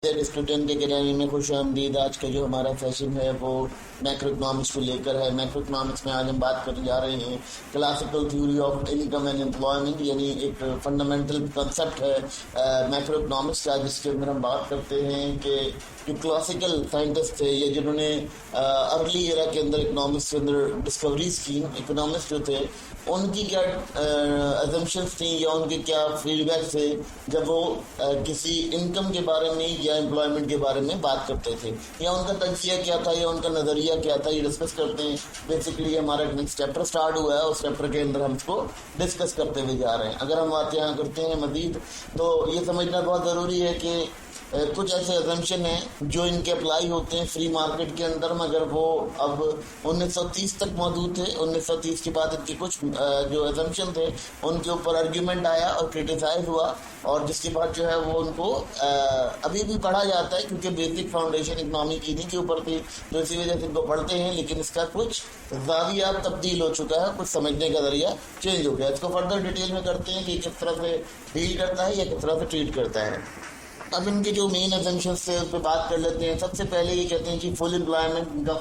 Student के academy में खुश आमदीद। आज का जो हमारा सेशन है वो मैक्रो इकोनॉमिक्स को लेकर है। मैक्रो इकोनॉमिक्स में आज हम बात करने जा रहे हैं classical theory of income and employment, यानी एक फंडामेंटल कंसेप्ट है मैक्रो इकोनॉमिक्स का, जिसके अंदर हम बात करते हैं कि जो क्लासिकल साइंटिस्ट थे या जिन्होंने अर्ली एरा के अंदर इकोनॉमिक्स के अंदर डिस्कवरीज की, इकोनॉमिस्ट जो थे उनकी क्या अजम्पशंस थी या उनके क्या फीडबैक थे जब वो किसी इनकम के बारे में या एम्प्लॉयमेंट के बारे में बात करते थे, या उनका तजज़िया क्या था या उनका नज़रिया क्या था, ये डिस्कस करते हैं। बेसिकली हमारा नेक्स्ट चैप्टर स्टार्ट हुआ है, उस चैप्टर के अंदर हम इसको डिस्कस करते हुए जा रहे हैं। अगर हम बात यहाँ करते हैं मज़ीद, तो ये समझना बहुत ज़रूरी है कि कुछ ऐसे अजम्पशन हैं जो इनके अप्लाई होते हैं फ्री मार्केट के अंदर, मगर वो अब 1930 तक मौजूद थे। 1930 के बाद इनके कुछ जो अजम्पशन थे उनके ऊपर आर्ग्यूमेंट आया और क्रिटिसाइज हुआ, और जिसके बाद जो है वो उनको अभी भी पढ़ा जाता है, क्योंकि बेसिक फाउंडेशन इकनॉमी की इन्हीं के ऊपर थी, तो इसी वजह से इनको पढ़ते हैं। लेकिन इसका कुछ ज़ाविया तब्दील हो चुका है, कुछ समझने का जरिया चेंज हो गया। इसको फर्दर डिटेल में करते हैं कि किस तरह से डील करता है या किस तरह से ट्रीट करता है। अब इनके जो मेन अजम्पशंस थे उस पर बात कर लेते हैं। सबसे पहले ये कहते हैं कि फुल एम्प्लॉयमेंट का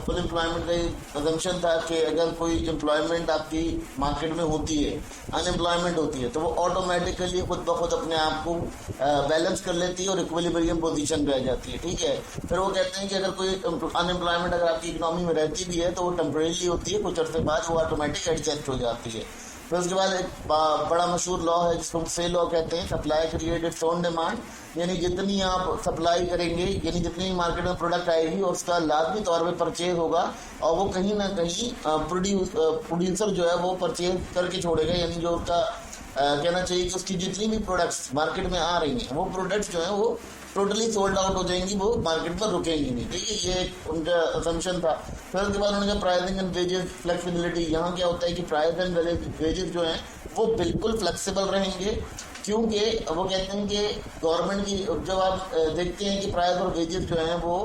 अजम्पशन था कि अगर कोई एम्प्लॉयमेंट आपकी मार्केट में होती है, अनएम्प्लॉयमेंट होती है, तो वो ऑटोमेटिकली खुद ब खुद अपने आप को बैलेंस कर लेती है और इक्विलिब्रियम पोजीशन पे आ जाती है। ठीक है। फिर वो कहते हैं कि अगर कोई अनएम्प्लॉयमेंट अगर आपकी इकोनॉमी में रहती भी है तो वो टेम्परेरी होती है, कुछ अर्से बाद वो ऑटोमेटिक एडजस्ट हो जाती है। फिर उसके बाद एक बड़ा मशहूर लॉ है जिसको से लॉ कहते हैं, supply create its own demand, यानी जितनी आप सप्लाई करेंगे, यानी जितनी मार्केट में प्रोडक्ट आएगी और उसका लाजमी तौर पे परचेज होगा, और वो कहीं ना कहीं प्रोड्यूसर जो है वो परचेज करके छोड़ेगा, यानी जो उसका कहना चाहिए कि उसकी जितनी भी प्रोडक्ट्स मार्केट में आ रही हैं वो प्रोडक्ट्स जो हैं वो टोटली सोल्ड आउट हो जाएंगी, वो मार्केट पर रुकेंगी नहीं। ठीक है, ये एक उनका असम्पशन था। फिर उसके बाद उन्होंने कहा प्राइसिंग एंड वेजेस फ्लेक्सिबिलिटी। यहाँ क्या होता है कि प्राइस एंड वेजेस जो हैं वो बिल्कुल फ्लेक्सिबल रहेंगे, क्योंकि वो कहते हैं कि गवर्नमेंट की जब आप देखते हैं कि प्राइस और वेजेस जो हैं वो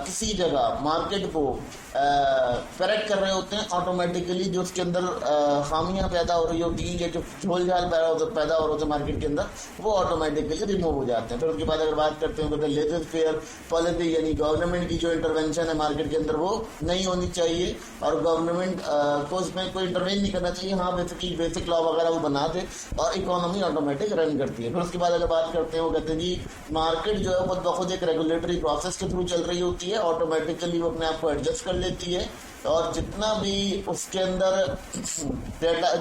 किसी जगह मार्केट को करेक्ट कर रहे होते हैं, ऑटोमेटिकली जो उसके अंदर खामियां पैदा हो रही होती हैं या जो झोल झाल पैदा हो रहे होते हैं मार्केट के अंदर, वो ऑटोमेटिकली रिमूव हो जाते हैं। फिर उसके बाद अगर बात करते हैं तो लेजर फेयर पॉलिसी, यानी गवर्नमेंट की जो इंटरवेंशन है मार्केट के अंदर वो नहीं होनी चाहिए, और गवर्नमेंट को इसमें कोई इंटरवेन नहीं करना चाहिए। हाँ, बेसिक लॉ वगैरह वो बना दे और इकोनॉमी ऑटोमेटिक रन करती है। फिर उसके बाद अगर बात करते हैं, वो कहते हैं जी मार्केट जो है खुद ब खुद एक रेगुलेटरी प्रोसेस के थ्रू चल रही होती है, ऑटोमेटिकली वो अपने आप को एडजस्ट कर लेती है, और जितना भी उसके अंदर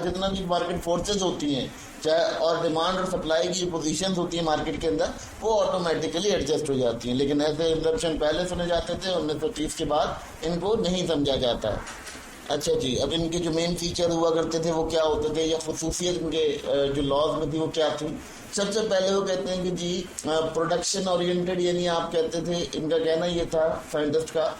जितना भी मार्केट फोर्सेस होती हैं, चाहे और डिमांड और सप्लाई की पोजीशंस होती है मार्केट के अंदर, वो ऑटोमेटिकली एडजस्ट हो जाती हैं। लेकिन ऐसे इंटरप्शन पहले सुने जाते थे, 1930 के बाद इनको नहीं समझा जाता है। अच्छा जी, अब इनके जो मेन फीचर हुआ करते थे वो क्या होते थे, या खसूसियत इनके जो लॉज में थी वो क्या थी। सबसे पहले वो कहते हैं कि जी प्रोडक्शन ओरिएंटेड, यानी आप कहते थे, इनका कहना ये था साइंटिस्ट का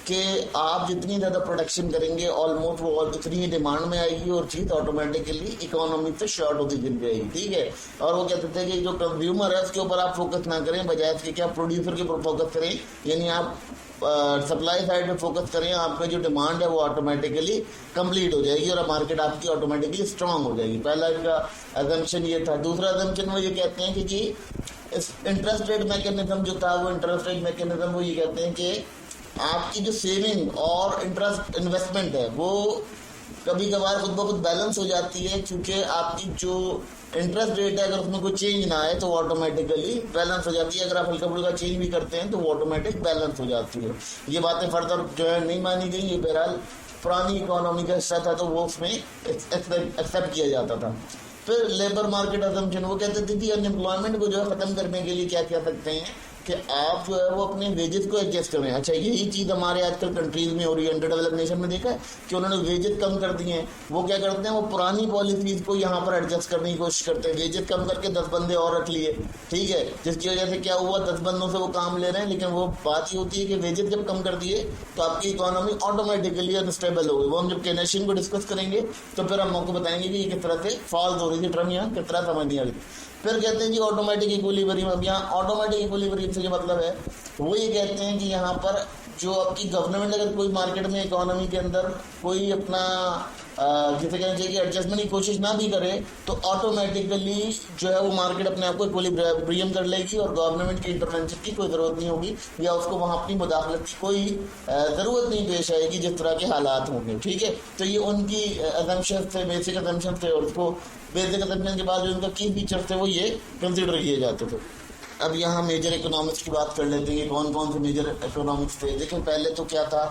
कि आप जितनी ज़्यादा प्रोडक्शन करेंगे ऑलमोस्ट वो उतनी ही डिमांड में आएगी और चीज़ ऑटोमेटिकली इकोनॉमी से शॉर्ट होती चली जाएगी। ठीक है। और वो कहते थे कि जो कंज्यूमर है उसके ऊपर आप फोकस ना करें, बजाय इसके कि आप प्रोड्यूसर के ऊपर फोकस करें, यानी आप सप्लाई साइड पे फोकस करें, आपका जो डिमांड है वो ऑटोमेटिकली कंप्लीट हो जाएगी और मार्केट आपकी ऑटोमेटिकली स्ट्रांग हो जाएगी। पहला इनका अजम्पशन ये था। दूसरा अजम्पशन वो ये कहते हैं कि जी इस इंटरेस्ट रेट मैकेनिज्म जो था, वो इंटरेस्ट रेट मैकेनिज्म वो ये कहते हैं कि आपकी जो सेविंग और इंटरेस्ट इन्वेस्टमेंट है वो कभी कभार खुद ब खुद बैलेंस हो जाती है, क्योंकि आपकी जो इंटरेस्ट रेट है अगर उसमें कोई चेंज ना आए तो वो ऑटोमेटिकली बैलेंस हो जाती है। अगर आप हल्का फुल्का चेंज भी करते हैं तो वो ऑटोमेटिक बैलेंस हो जाती है। ये बातें फर्दर जो है नहीं मानी गई, ये बहरहाल पुरानी इकोनॉमी का हिस्सा था, तो वो उसमें एक्सेप्ट किया जाता था। फिर लेबर मार्केट अजम्पशन, वो कहते थे कि अनएम्प्लॉयमेंट को जो है ख़त्म करने के लिए क्या क्या सकते हैं कि आप जो है वो अपने वेजेस को एडजस्ट करें। अच्छा, यही चीज़ हमारे आजकल कंट्रीज में हो रही है। अंडर डेवलप नेशन में देखा है कि उन्होंने वेजेस कम कर दिए हैं। वो क्या करते हैं, वो पुरानी पॉलिसीज को यहाँ पर एडजस्ट करने की कोशिश करते हैं। वेजेस कम करके 10 बंदे और रख लिए, ठीक है, जिसकी वजह से क्या हुआ, 10 बंदों से वो काम ले रहे हैं, लेकिन वो बात ही होती है कि वेजेस जब कम कर दिए तो आपकी इकोनॉमी ऑटोमेटिकली अनस्टेबल हो गई। वो हम जब केनेशियन को डिस्कस करेंगे तो फिर हम आपको बताएंगे कि ये किस तरह से फॉल्स हो रही थी टर्म, यहाँ किस तरह समझ नहीं आ रही। फिर कहते हैं कि ऑटोमेटिक इक्विलिब्रियम। अब यहाँ ऑटोमेटिक इक्विलिब्रियम से जो मतलब है वो ये कहते हैं कि यहाँ पर जो आपकी गवर्नमेंट अगर कोई मार्केट में इकोनॉमी के अंदर कोई अपना जिसे कहना चाहिए कि एडजस्टमेंट की कोशिश ना भी करे तो ऑटोमेटिकली जो है वो मार्केट अपने आप को इक्विलिब्रियम कर लेगी और गवर्नमेंट की इंटरवेंशन की कोई ज़रूरत नहीं होगी या उसको वहाँ अपनी मुदाखलत की कोई ज़रूरत नहीं पेश आएगी जिस तरह के हालात होंगे। ठीक है, तो ये उनकी असम्पशन थे, बेसिक असम्पशन थे, और उसको बेसिक असम्पशन के बाद जो उनका की फीचर थे वो ये कंसिडर किए जाते थे। अब यहाँ मेजर इकोनॉमिक्स की बात कर लेते हैं कि कौन कौन से मेजर इकोनॉमिक्स थे। देखिए पहले तो क्या था,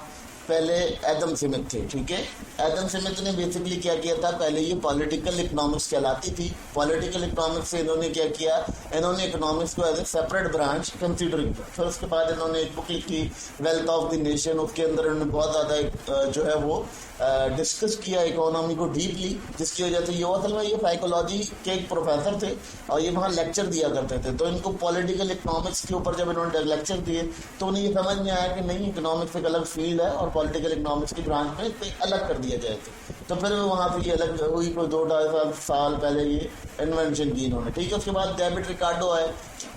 पहले एडम स्मिथ थे। ठीक है, एडम स्मिथ ने बेसिकली क्या किया था, पहले ये पॉलिटिकल इकोनॉमिक्स कहलाती थी। पॉलिटिकल इकोनॉमिक्स से इन्होंने क्या किया, इन्होंने इकोनॉमिक्स को as a separate branch consider किया। फिर उसके बाद इन्होंने एक बुक लिखी वेल्थ ऑफ द नेशन, उसके अंदर इन्होंने बहुत ज़्यादा जो है वो डिस्कस किया इकोनॉमी को डीपली, जिसकी वजह से ये असल में ये साइकोलॉजी के एक प्रोफेसर थे और ये वहाँ लेक्चर दिया करते थे। तो इनको पॉलिटिकल इकोनॉमिक्स के ऊपर जब इन्होंने लेक्चर दिए तो उन्हें ये समझ में आया कि नहीं, इकोनॉमिक्स एक अलग फील्ड है और पॉलिटिकल इकोनॉमिक्स की ब्रांच में इसको अलग कर दिया जाए। तो फिर वहाँ से ये अलग हुई, कोई 2-2.5 साल पहले ये इन्वेंशन की इन्होंने। ठीक है, उसके बाद डेविड रिकार्डो आए।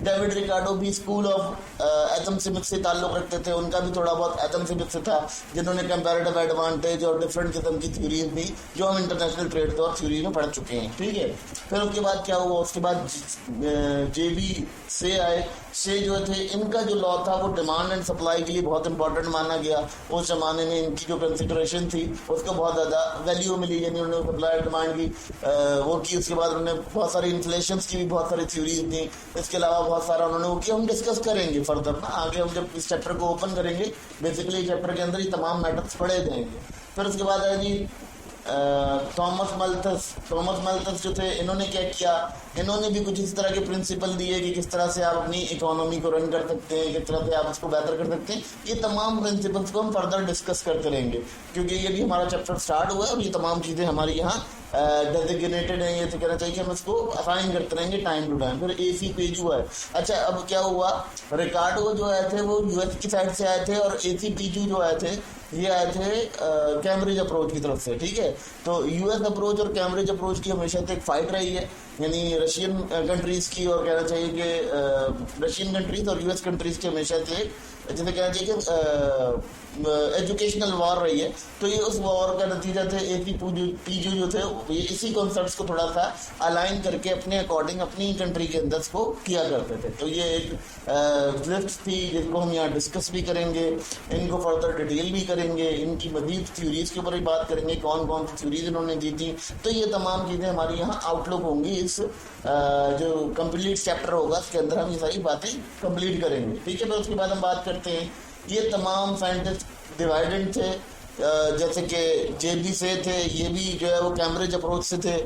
डेविड रिकार्डो भी स्कूल ऑफ एडम स्मिथ से ताल्लुक़ रखते थे, उनका भी थोड़ा बहुत एडम स्मिथ से था, जिन्होंने कंपैरेटिव एडवांटेज और डिफरेंट किस्म की थ्योरीज भी जो हम इंटरनेशनल ट्रेड और थ्योरी में पढ़ चुके हैं। ठीक है, फिर उसके बाद क्या हुआ, उसके बाद जेबी से आए। से जो थे, इनका जो लॉ था वो डिमांड एंड सप्लाई के लिए बहुत इंपॉर्टेंट माना गया। उस जमाने में इनकी जो कंसिडरेशन थी उसको बहुत ज़्यादा वैल्यू मिली, यानी उन्होंने सप्लाई डिमांड की वो की। उसके बाद उन्होंने बहुत सारी इन्फ्लेशन की भी बहुत सारी थ्योरीज दी। इसके अलावा बहुत सारा उन्होंने वो किया। हम डिस्कस करेंगे फर्दर ना आगे, हम जब इस चैप्टर को ओपन करेंगे बेसिकली चैप्टर के अंदर ही तमाम मैटर्स पढ़े जाएंगे। फिर उसके बाद है जी थॉमस मल्थस जो थे, इन्होंने क्या किया, इन्होंने भी कुछ इस तरह के प्रिंसिपल दिए कि किस तरह से आप अपनी इकोनॉमी को रन कर सकते हैं, किस तरह से आप उसको बेहतर कर सकते हैं। ये तमाम प्रिंसिपल्स को हम फर्दर डिस्कस करते रहेंगे क्योंकि ये भी हमारा चैप्टर स्टार्ट हुआ है और ये तमाम चीज़ें हमारी यहाँ डेजिग्नेटेड है। ये तो कहना चाहिए कि हम इसको असाइन करते रहेंगे टाइम टू टाइम। फिर AC पेजू है। अच्छा, अब क्या हुआ, रिकार्डो जो आए थे वो US की साइड से आए थे और AC पेजू जो आए थे ये आए थे कैम्ब्रिज अप्रोच की तरफ से। ठीक है, तो US अप्रोच और कैम्ब्रिज अप्रोच की हमेशा से एक फाइट रही है, यानी रशियन कंट्रीज़ की, और कहना चाहिए कि रशियन कंट्रीज़ और US कंट्रीज़ की हमेशा से जैसे कहना चाहिए कि एजुकेशनल वॉर रही है। तो ये उस वॉर का नतीजा थे। AC पेजू जो थे ये इसी कॉन्सेप्ट्स को थोड़ा सा अलाइन करके अपने अकॉर्डिंग अपनी कंट्री के अंदर को किया करते थे। तो ये एक लिस्ट थी जिसको हम यहाँ डिस्कस भी करेंगे, इनको फर्दर डिटेल भी करेंगे, इनकी मजीद थ्योरीज के ऊपर भी बात करेंगे, कौन कौन सी थ्योरीज इन्होंने दी थी। तो ये तमाम चीज़ें हमारी यहाँ आउटलुक होंगी। इस जो कंप्लीट चैप्टर होगा उसके अंदर हम ये सारी बातें कंप्लीट करेंगे। ठीक है, फिर उसके बाद हम बात करते हैं, ये तमाम साइंटिस्ट डिवाइडेड थे, जैसे कि JB से थे, ये भी जो है वो कैम्ब्रिज अप्रोच से थे।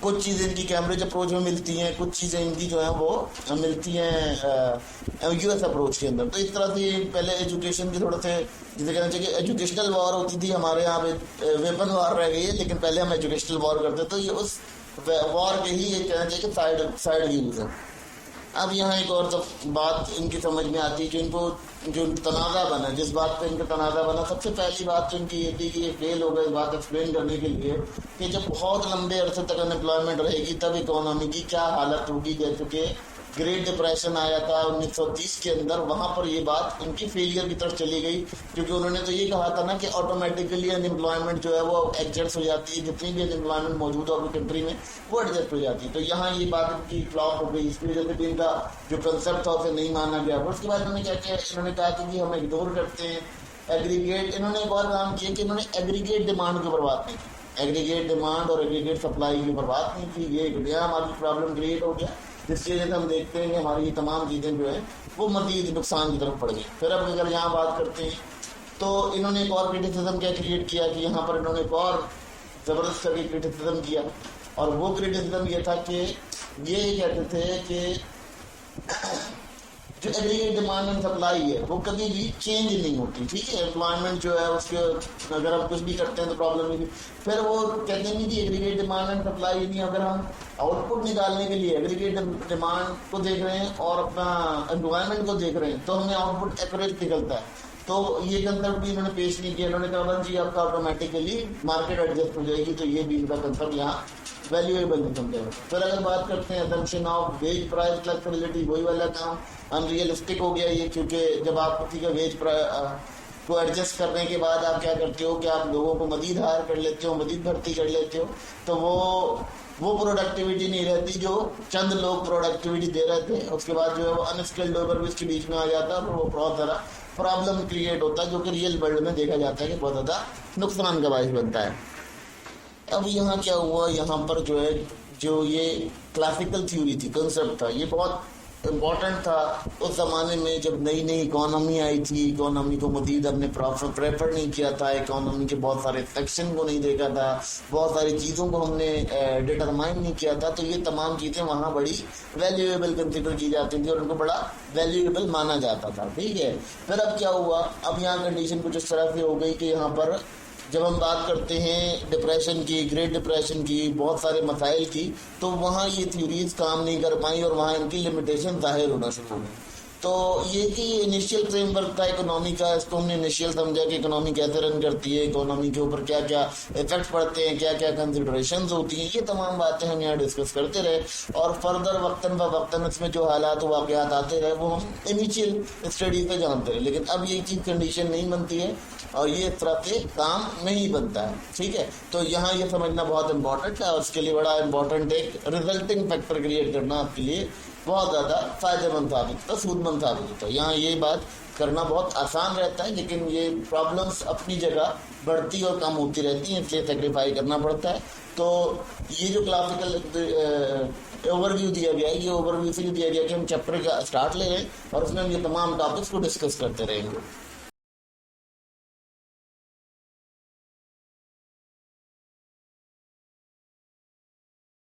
कुछ चीज़ें इनकी कैम्ब्रिज अप्रोच में मिलती हैं, कुछ चीज़ें इनकी जो है वो मिलती हैं US अप्रोच के अंदर। तो इस तरह से पहले एजुकेशन के थोड़े से जिसे कहना चाहिए कि एजुकेशनल वॉर होती थी, हमारे यहाँ पे वेपन वॉर रह गई है, लेकिन पहले हम एजुकेशनल वॉर करते। तो ये उस वॉर के ही ये कहना चाहिए कि साइड व्यूज है। अब यहाँ एक और बात इनकी समझ में आती है, जो इनको जो तनाज़ा बना, जिस बात पे इनका तनाज़ा बना, सबसे पहली बात तो इनकी ये थी कि ये फेल हो गई बात एक्सप्लेन करने के लिए कि जब बहुत लंबे अरसे तक अनएम्प्लॉयमेंट रहेगी तब इकोनॉमी की क्या हालत होगी। जैसे कि ग्रेट डिप्रेशन आया था 1930 के अंदर, वहाँ पर ये बात उनकी फेलियर की तरफ चली गई, क्योंकि उन्होंने तो ये कहा था ना कि ऑटोमेटिकली अनएम्प्लॉयमेंट जो है वो एडजस्ट हो जाती है, जितनी भी अनएम्प्लॉयमेंट मौजूद है अपनी कंट्री में वो एडजस्ट हो जाती है। तो यहाँ ये बात इनकी फ्लॉप हो गई, इसकी वजह से भी इनका जो कंसेप्ट था उसे नहीं माना गया। फिर उसके बाद इन्होंने क्या किया, इन्होंने कहा कि हम इग्नोर करते हैं एग्रीगेट। इन्होंने एक और काम किया कि इन्होंने एग्रीगेट डिमांड के ऊपर बात नहीं की, एग्रीगेट डिमांड और एग्रीगेट सप्लाई के ऊपर बात नहीं की। ये एक नया हमारी प्रॉब्लम क्रिएट हो गया, जिसकी वजह से हम देखते हैं कि हमारी ये तमाम चीज़ें जो है वो मज़ीद नुकसान की तरफ पड़ गई। फिर अब अगर यहाँ बात करते हैं तो इन्होंने एक और क्रिटिसिज्म क्या क्रिएट किया कि यहाँ पर इन्होंने एक और ज़बरदस्त करके क्रिटिसिज्म किया, और वो क्रिटिसिज्म ये था कि ये कहते थे कि जो एग्रीगेट डिमांड एंड सप्लाई है वो कभी भी चेंज नहीं होती। ठीक है, एम्प्लॉयमेंट जो है उसके अगर हम कुछ भी करते हैं तो प्रॉब्लम नहीं। फिर वो कहते हैं कि एग्रीगेट डिमांड एंड सप्लाई यानी अगर हम आउटपुट निकालने के लिए एग्रीगेट डिमांड को देख रहे हैं और अपना एम्प्लॉयमेंट को देख रहे हैं तो हमें आउटपुट एक्यूरेट निकलता है। तो ये कंसेप्ट भी इन्होंने पेश नहीं किया। इन्होंने कहा जी आपका ऑटोमेटिकली मार्केट एडजस्ट हो जाएगी, तो ये भी इनका कंसेप्ट यहाँ वैल्यूएबल नहीं समझेगा। फिर अगर बात करते हैं assumption of ways price flexibility, वही वाला काम अनरियलिस्टिक हो गया ये, क्योंकि जब आप किसी का वेज को एडजस्ट करने के बाद आप क्या करते हो कि आप लोगों को मजीद हायर कर लेते हो, मजीद भर्ती कर लेते हो, तो वो प्रोडक्टिविटी नहीं रहती जो चंद लोग प्रोडक्टिविटी दे रहे थे। उसके बाद जो है वो अनस्किल्ड लेबर भी इसके बीच में आ जाता है और वो बहुत सारा प्रॉब्लम क्रिएट होता है, जो कि रियल वर्ल्ड में देखा जाता है कि बहुत ज़्यादा नुकसान का बायस बनता है। अब यहाँ क्या हुआ, यहाँ पर जो है जो ये क्लासिकल थ्योरी थी, कंसेप्ट था, ये बहुत इम्पोर्टेंट था उस ज़माने में जब नई नई इकोनॉमी आई थी। इकोनॉमी को मजीद हमने प्रेफर नहीं किया था, इकोनॉमी के बहुत सारे सेक्शन को नहीं देखा था, बहुत सारी चीज़ों को हमने डिटरमाइन नहीं किया था। तो ये तमाम चीज़ें वहाँ बड़ी वैल्यूएबल कंसिडर की जाती थी और उनको बड़ा वैल्यूएबल माना जाता था। ठीक है, फिर अब क्या हुआ, अब यहाँ कंडीशन कुछ इस तरह से हो गई कि यहाँ पर जब हम बात करते हैं डिप्रेशन की, ग्रेट डिप्रेशन की, बहुत सारे मसाइल की, तो वहाँ ये थ्योरीज काम नहीं कर पाई और वहाँ इनकी लिमिटेशन जाहिर होना शुरू हो गई। तो ये कि इनिशियल फ्रेमवर्क था इकोनॉमी का, इसको हमने इनिशियल समझा कि इकोनॉमी कैसे रन करती है, इकोनॉमी के ऊपर क्या क्या इफेक्ट पड़ते हैं, क्या क्या कंसिडरेशंस होती हैं, ये तमाम बातें हम यहाँ डिस्कस करते रहे और फर्दर वक्तन ब वक्तन इसमें जो हालात वाक़यात आते रहे वो हम इनिशियल स्टडी पे जानते रहे। लेकिन अब ये चीज़ कंडीशन नहीं बनती है और ये इस तरह से काम नहीं बनता है। ठीक है, तो यहाँ ये समझना बहुत इंपॉर्टेंट है और उसके लिए बड़ा इंपॉर्टेंट एक रिजल्टिंग फैक्टर क्रिएट करना आपके लिए बहुत ज़्यादा फायदेमंद साबित होता है, सूदमंद साबित होता है। यहाँ ये बात करना बहुत आसान रहता है, लेकिन ये प्रॉब्लम्स अपनी जगह बढ़ती और कम होती रहती हैं, इसलिए सेक्रीफाई करना पड़ता है। तो ये जो क्लासिकल ओवरव्यू दिया गया है, ये ओवरव्यू इसलिए दिया गया कि हम चैप्टर का स्टार्ट ले रहे हैं और उसमें हम ये तमाम टॉपिक्स को डिस्कस करते रहेंगे।